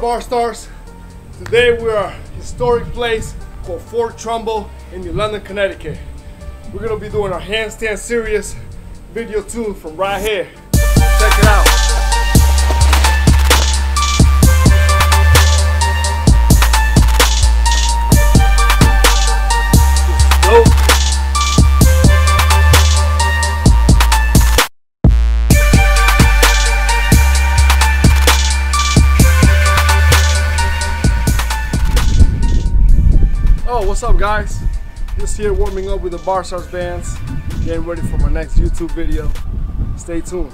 Bar Stars? Today we are at a historic place called Fort Trumbull in New London, Connecticut. We're gonna be doing our handstand series, video 2 from right here. Check it out. This is dope. Oh, what's up guys? Just here warming up with the Bar Stars bands, getting ready for my next YouTube video. Stay tuned.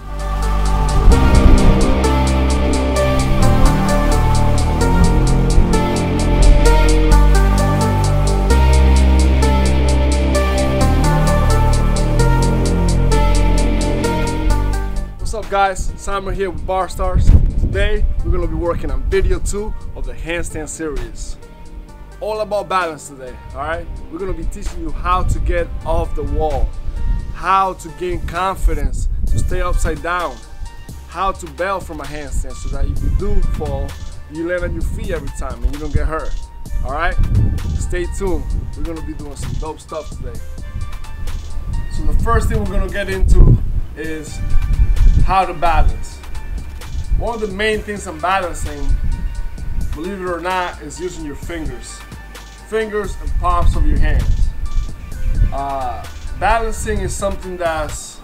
What's up guys? Simon here with Bar Stars. Today we're going to be working on video 2 of the handstand series. All about balance today, alright? We're gonna be teaching you how to get off the wall, how to gain confidence to stay upside down, how to bail from a handstand so that if you do fall, you land on your feet every time and you don't get hurt, alright? Stay tuned, we're gonna be doing some dope stuff today. So the first thing we're gonna get into is how to balance. One of the main things I'm balancing, believe it or not, is using your fingers and palms of your hands. Balancing is something that's,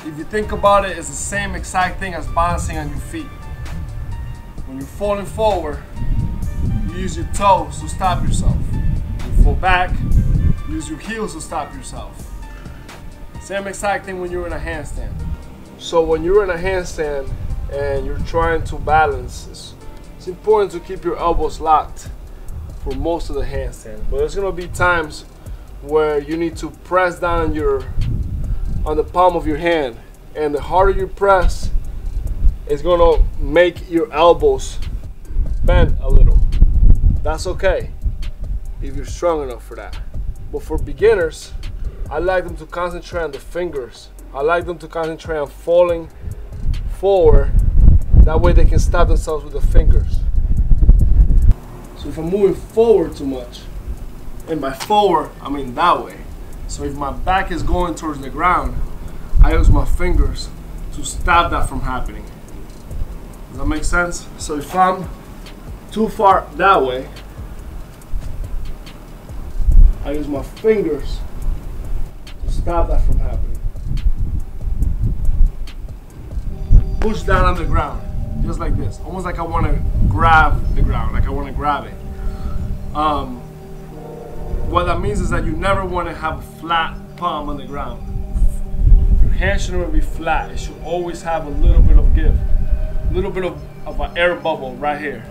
if you think about it, it's the same exact thing as balancing on your feet. When you're falling forward, you use your toes to stop yourself. When you fall back, you use your heels to stop yourself. Same exact thing when you're in a handstand. So when you're in a handstand and you're trying to balance, it's important to keep your elbows locked for most of the handstand, but there's gonna be times where you need to press down on the palm of your hand, and the harder you press, it's gonna make your elbows bend a little. That's okay if you're strong enough for that. But for beginners, I like them to concentrate on the fingers. I like them to concentrate on falling forward. That way they can stop themselves with the fingers. So if I'm moving forward too much, and by forward, I mean that way. So if my back is going towards the ground, I use my fingers to stop that from happening. Does that make sense? So if I'm too far that way, I use my fingers to stop that from happening. Push down on the ground. Just like this, almost like I want to grab the ground, like I want to grab it. What that means is that you never want to have a flat palm on the ground. Your hand should never be flat. It should always have a little bit of give, a little bit of an air bubble right here.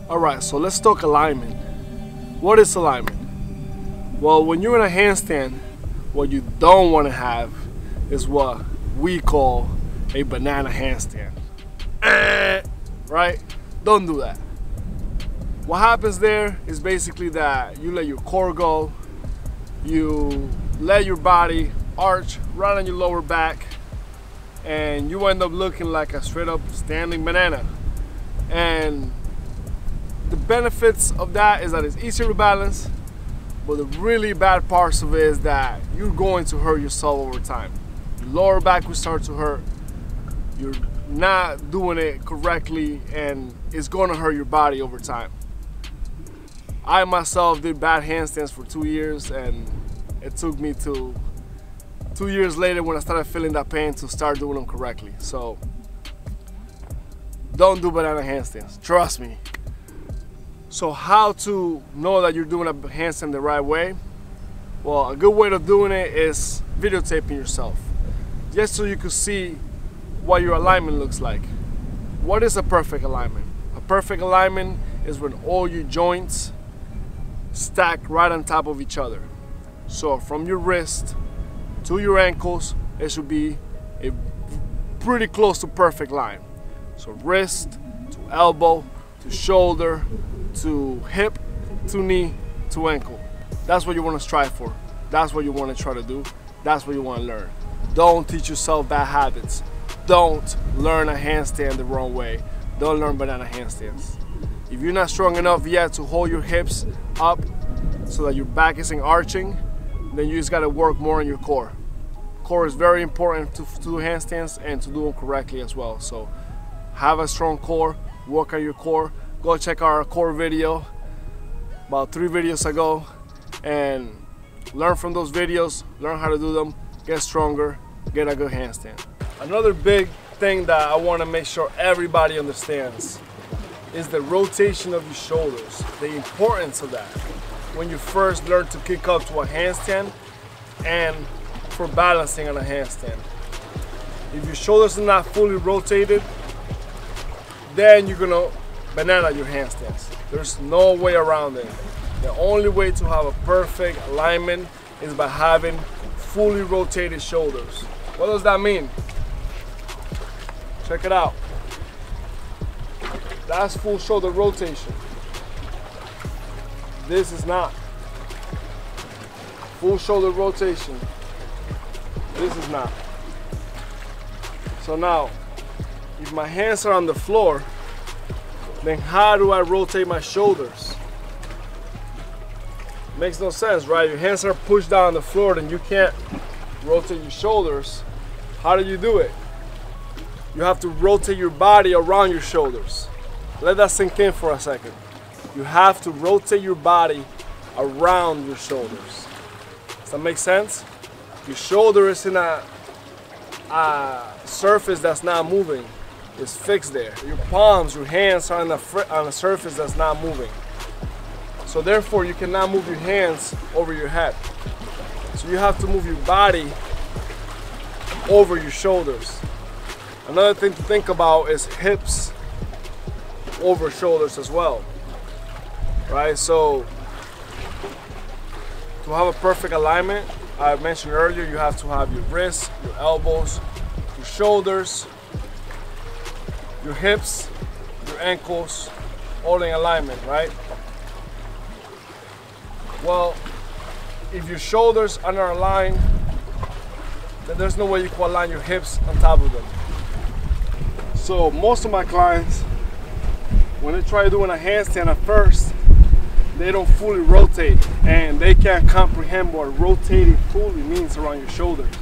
Alright, so let's talk alignment. What is alignment? Well, when you're in a handstand, what you don't want to have is what we call a banana handstand. Right? Don't do that. What happens there is basically that you let your core go, you let your body arch right on your lower back, and you end up looking like a straight up standing banana. And the benefits of that is that it's easier to balance, but the really bad parts of it is that you're going to hurt yourself over time. Your lower back will start to hurt. You're not doing it correctly, and it's going to hurt your body over time. I myself did bad handstands for 2 years, and it took me to 2 years later when I started feeling that pain to start doing them correctly. So don't do banana handstands, trust me. So how to know that you're doing a handstand the right way? Well, a good way of doing it is videotaping yourself, just so you can see what your alignment looks like. What is a perfect alignment? A perfect alignment is when all your joints stack right on top of each other. So from your wrist to your ankles, it should be a pretty close to perfect line. So wrist to elbow to shoulder to hip to knee to ankle. That's what you want to strive for. That's what you want to try to do. That's what you want to learn. Don't teach yourself bad habits. don't learn a handstand the wrong way. Don't learn banana handstands. If you're not strong enough yet to hold your hips up so that your back isn't arching, then you just gotta work more on your core. Core is very important to do handstands and to do them correctly as well. So have a strong core, work on your core. Go check our core video about 3 videos ago and learn from those videos, learn how to do them, get stronger, get a good handstand. Another big thing that I want to make sure everybody understands is the rotation of your shoulders, the importance of that when you first learn to kick up to a handstand and for balancing on a handstand. If your shoulders are not fully rotated, then you're gonna banana your handstands. There's no way around it. The only way to have a perfect alignment is by having fully rotated shoulders. What does that mean? Check it out. That's full shoulder rotation. This is not. Full shoulder rotation. This is not. So now, if my hands are on the floor, then how do I rotate my shoulders? Makes no sense, right? Your hands are pushed down on the floor, then you can't rotate your shoulders. How do you do it? You have to rotate your body around your shoulders. Let that sink in for a second. You have to rotate your body around your shoulders. Does that make sense? Your shoulder is in a surface that's not moving. It's fixed there. Your palms, your hands are on a surface that's not moving. So therefore, you cannot move your hands over your head. So you have to move your body over your shoulders. Another thing to think about is hips over shoulders as well, right? So to have a perfect alignment, I mentioned earlier, you have to have your wrists, your elbows, your shoulders, your hips, your ankles, all in alignment, right? Well, if your shoulders are not aligned, then there's no way you can align your hips on top of them. So most of my clients, when they try doing a handstand at first, they don't fully rotate and they can't comprehend what rotating fully means around your shoulders.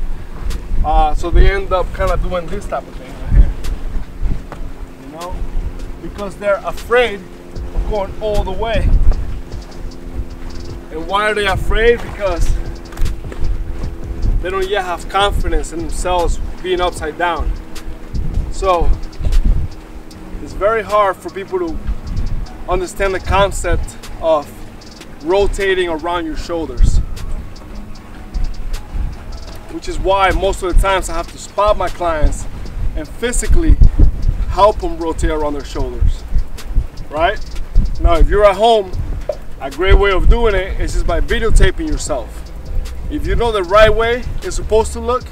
So they end up kind of doing this type of thing right here, you know, because they're afraid of going all the way. And why are they afraid? Because they don't yet have confidence in themselves being upside down. So it's very hard for people to understand the concept of rotating around your shoulders, which is why most of the times I have to spot my clients and physically help them rotate around their shoulders, right? Now, if you're at home, a great way of doing it is just by videotaping yourself. If you know the right way it's supposed to look,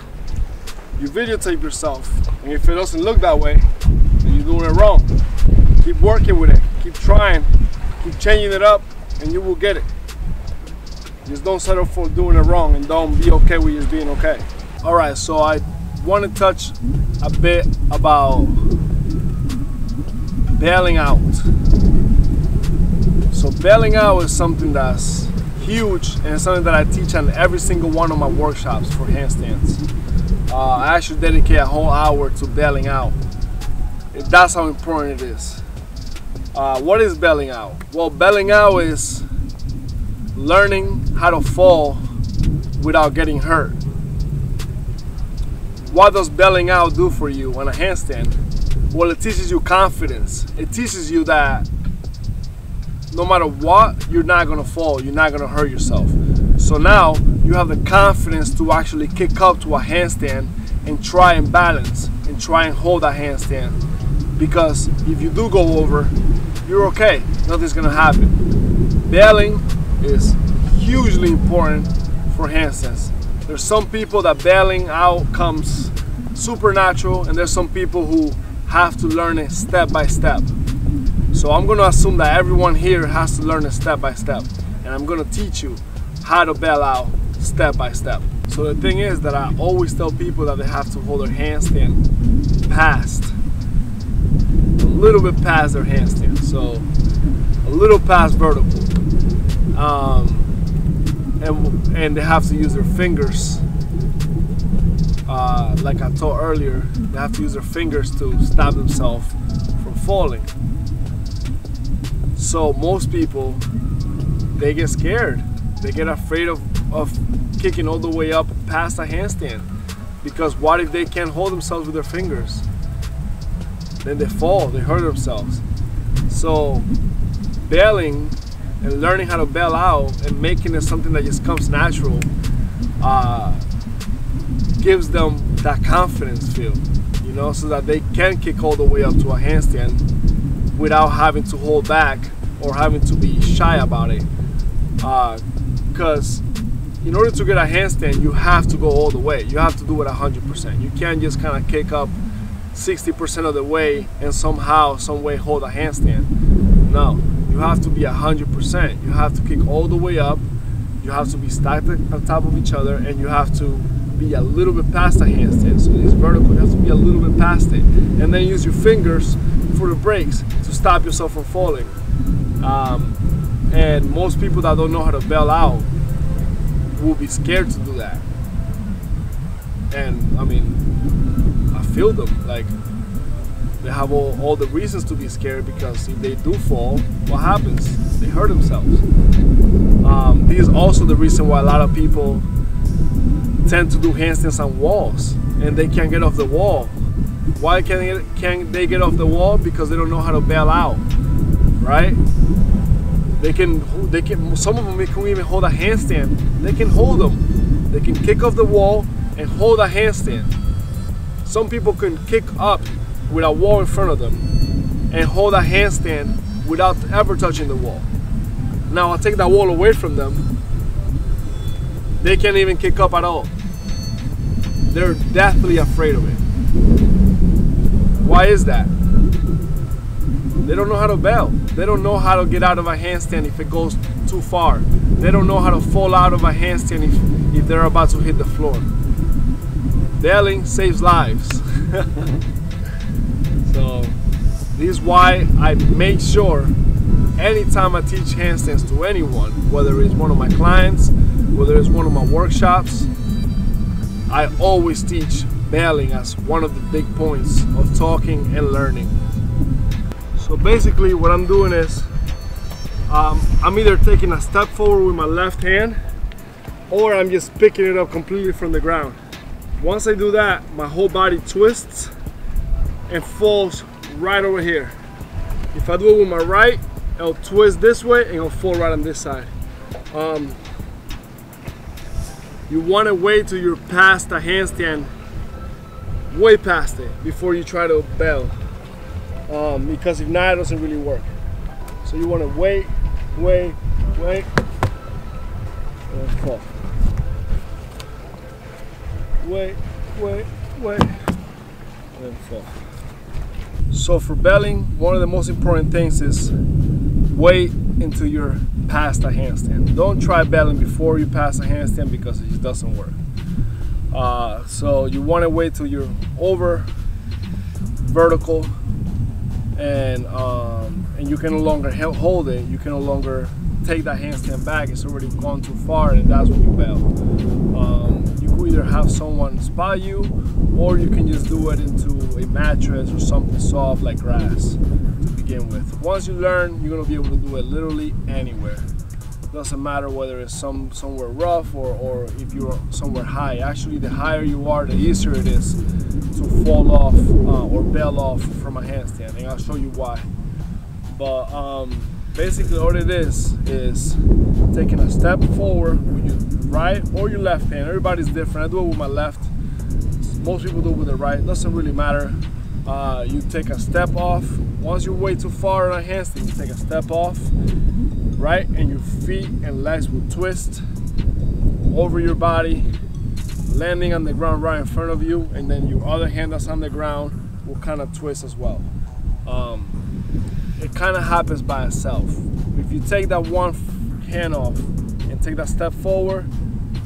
you videotape yourself. And if it doesn't look that way, then you're doing it wrong. Keep working with it, keep trying, keep changing it up, and you will get it. Just don't settle for doing it wrong and don't be okay with just being okay. All right, so I want to touch a bit about bailing out. So bailing out is something that's huge and something that I teach on every single one of my workshops for handstands. I actually dedicate a whole hour to bailing out. That's how important it is. What is bailing out? Well, bailing out is learning how to fall without getting hurt. What does bailing out do for you on a handstand? Well, it teaches you confidence. It teaches you that no matter what, you're not gonna fall, you're not gonna hurt yourself. So now you have the confidence to actually kick up to a handstand and try and balance and try and hold that handstand. Because if you do go over, you're okay, nothing's gonna happen. Bailing is hugely important for handstands. There's some people that bailing out comes supernatural, and there's some people who have to learn it step by step. So I'm gonna assume that everyone here has to learn it step by step, and I'm gonna teach you how to bail out step by step. So the thing is that I always tell people that they have to hold their handstand past, a little bit past their handstand, so a little past vertical, and they have to use their fingers, like I told earlier, they have to use their fingers to stop themselves from falling. So most people, they get scared, they get afraid of kicking all the way up past a handstand, because what if they can't hold themselves with their fingers? Then they fall, they hurt themselves. So bailing and learning how to bail out and making it something that just comes natural gives them that confidence feel, you know, so that they can kick all the way up to a handstand without having to hold back or having to be shy about it. Because in order to get a handstand, you have to go all the way. You have to do it 100%. You can't just kind of kick up 60% of the way and somehow, some way hold a handstand. No, you have to be 100%. You have to kick all the way up. You have to be stacked on top of each other, and you have to be a little bit past the handstand. So it's vertical, you have to be a little bit past it. And then use your fingers for the brakes to stop yourself from falling. And most people that don't know how to bail out will be scared to do that. And I mean, I feel them, like they have all the reasons to be scared, because if they do fall, what happens? They hurt themselves. This is also the reason why a lot of people tend to do handstands on walls and they can't get off the wall. Why can't they get off the wall? Because they don't know how to bail out, right? They can, some of them can even hold a handstand. They can hold them. They can kick off the wall and hold a handstand. Some people can kick up with a wall in front of them and hold a handstand without ever touching the wall. Now I'll take that wall away from them. They can't even kick up at all. They're deathly afraid of it. Why is that? They don't know how to bail. They don't know how to get out of a handstand if it goes too far. They don't know how to fall out of a handstand if they're about to hit the floor. Bailing saves lives. So this is why I make sure anytime I teach handstands to anyone, whether it's one of my clients, whether it's one of my workshops, I always teach bailing as one of the big points of talking and learning. So basically what I'm doing is I'm either taking a step forward with my left hand, or I'm just picking it up completely from the ground. Once I do that, my whole body twists and falls right over here. If I do it with my right, it'll twist this way and it'll fall right on this side. You want to wait till you're past the handstand, way past it, before you try to bail. Because if not, it doesn't really work. So you want to wait, and fall. Wait, and fall. So for bailing, one of the most important things is wait until you're past a handstand. Don't try bailing before you pass a handstand, because it just doesn't work. So you want to wait till you're over vertical, and you can no longer hold it. You can no longer take that handstand back. It's already gone too far, and that's when you bail. You could either have someone spot you, or you can just do it into a mattress or something soft like grass to begin with. Once you learn, you're gonna be able to do it literally anywhere. Doesn't matter whether it's somewhere rough or if you're somewhere high. Actually, the higher you are, the easier it is to fall off or bail off from a handstand, and I'll show you why. But basically all it is taking a step forward with your right or your left hand. Everybody's different. I do it with my left. Most people do it with the right. It doesn't really matter. You take a step off. Once you're way too far on a handstand, you take a step off, right? And your feet and legs will twist over your body, landing on the ground right in front of you, and then your other hand that's on the ground will kind of twist as well. It kind of happens by itself. If you take that one hand off and take that step forward,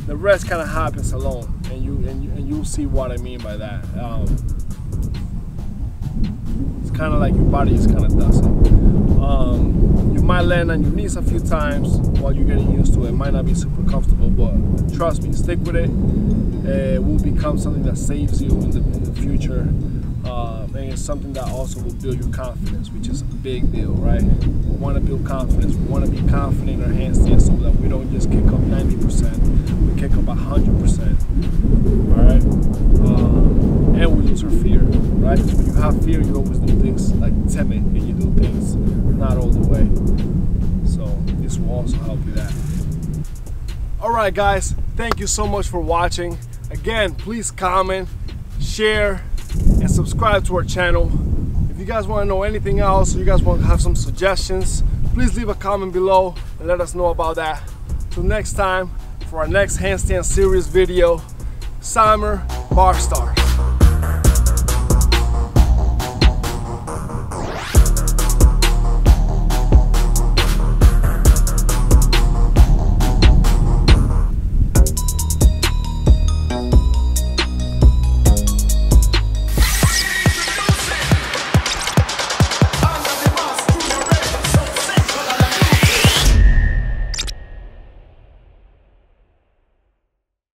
the rest kind of happens alone, and you'll see what I mean by that. kind of like your body just kind of does it. You might land on your knees a few times while you're getting used to it. It might not be super comfortable, but trust me, stick with it. It will become something that saves you in the future. And it's something that also will build your confidence, which is a big deal, right? We want to build confidence. We want to be confident in our handstand so that we don't just kick up 90%, we kick up 100%, all right? And we lose our fear, right? Because when you have fear, you always do things like timid, and you do things not all the way. So this will also help you that. All right, guys, thank you so much for watching. Again, please comment, share, and subscribe to our channel. If you guys want to know anything else, or you guys want to have some suggestions, please leave a comment below and let us know about that. Till next time, for our next handstand series video, Summer Bar Stars.